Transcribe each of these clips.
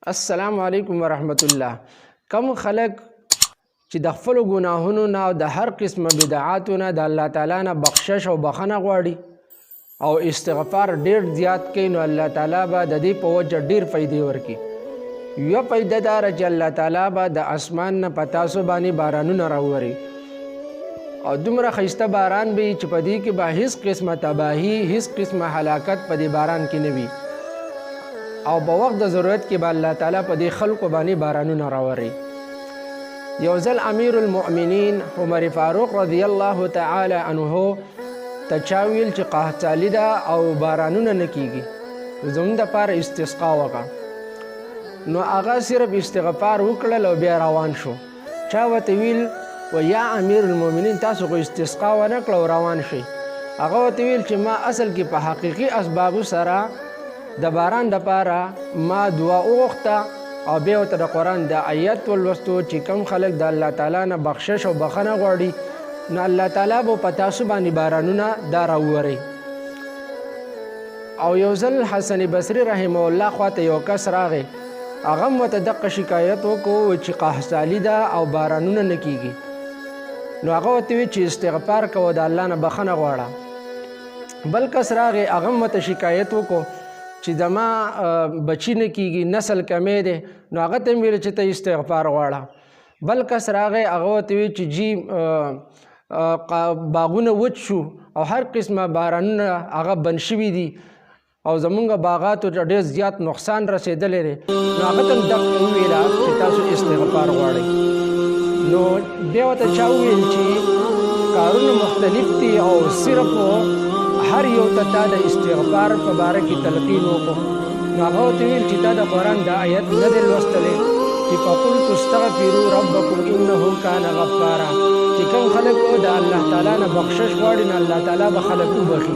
السلام علیکم ورحمت الله. کم خلک چې د خپل ګناهونو نه او د هر قسمه بدعاتو نه د الله تعالی نه بخشش او بخښنه غواړي او استغفار ډیر زیات کوي، نو الله تعالی به د دې په وجه ډیر فایدې ورکړي. یوه فایده دا ده چې الله تعالی به د اسمان نه په تاسو باندې بارانونه راووري او دومره ښایسته باران به وي چې په دې کې به هیڅ قسمه تباهي، هیڅ قسمه هلاکت په دې باران کې نه وي او په وخت د ضرورت کې به الله تعالی په دې خلقو باندې بارانونه راوري. یو ځل امیر المؤمنین عمر فاروق رضی الله تعالی عنه ته چا ویل چې قحطالي ده او بارانونه نه کیږي، زموږ دپاره استسقا وکړه. نو هغه صرف استغفار وکړل او بیا روان شو. چا ورته ویل و یا امیر المؤمنین تاسو خو استسقا ونه کړه او روان شئ. هغه ورته ویل چې ما اصل کې په حقیقي اسبابو سره د باران دپاره ما دعا وغوښته او بیا ورته د قرآن د آیت ولوستو چې کوم خلک د الله تعالی نه بخشش او بخښنه غواړي نو الله تعالی به په تاسو باندې بارانونه دا راووري. او یو ځل حسن بصري رحمه الله خواته یو کس راغی، هغه هم ورته دغه شکایت وکړو چې قحطالي ده او بارانونه نه کیږي. نو هغه ورته ویل چې استغفار کوه، د الله نه بخښنه غواړه. بل کس راغی، هغه هم ورته شکایت وکړو چې زما بچی نه کیږي، نسل کمی دی، نو هغه ته ویل چې ته استغفار غواړه. بل کس راغی، هغه ورته ویل چې جی باغونه وچ شو او هر قسمه بارانونه هغه بند شوي دي او زمونږ باغاتو ته ډېر زیات نقصان رسېدلی دی، نو هغه ته هم دغه وویله چې تاسو استغفار غواړئ. نو بیا ورته چا وویل چې کارونه مختلف دي او صرف هر یو ته تا د استغفار په باره کې تلقین وکړو. نو هغه ورته ویل چې تا د قرآن د آیت نه دی لوستلی چې فقلت استغفروا ربکم انه کان غفارا، چې کوم خلک د الله تعالی نه بخشش غواړي نو الله تعالی به خلک وبخي.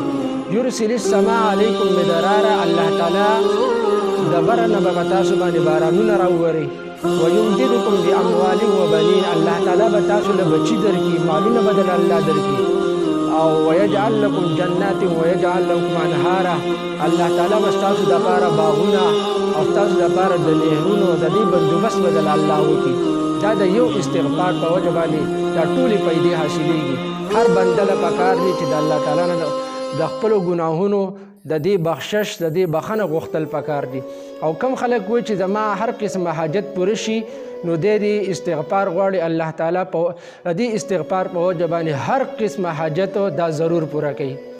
یرسل السماء علیکم مدرارا، الله تعالی د بره نه به په تاسو باندې بارانونه راووري. ویمددکم باموال وبنین، الله تعالی به تاسو له بچي درکړي، مالونه به در الله درکړي. او ويجعل لكم جنات ويجعل لكم انهارا، الله تعالی به ستاسو دپاره باغونه او ستاسو دپاره د نهرونو د دې بندوبست به د الله وکړي. دا د یو استغفار په وجه باندې دا ټولې فایدې حاصلیږي. هر بنده له پکار دی چې د الله تعالی نه د خپلو ګناهونو د دې بخشش، د دې بخښنه غوښتل پکار دي. او کم خلک وایي چې زما هر قسمه حاجت پوره شي نو دې استغفار غواړي، الله تعالی په دې استغفار په وجه باندې هر قسمه حاجت دا ضرور پوره کوي.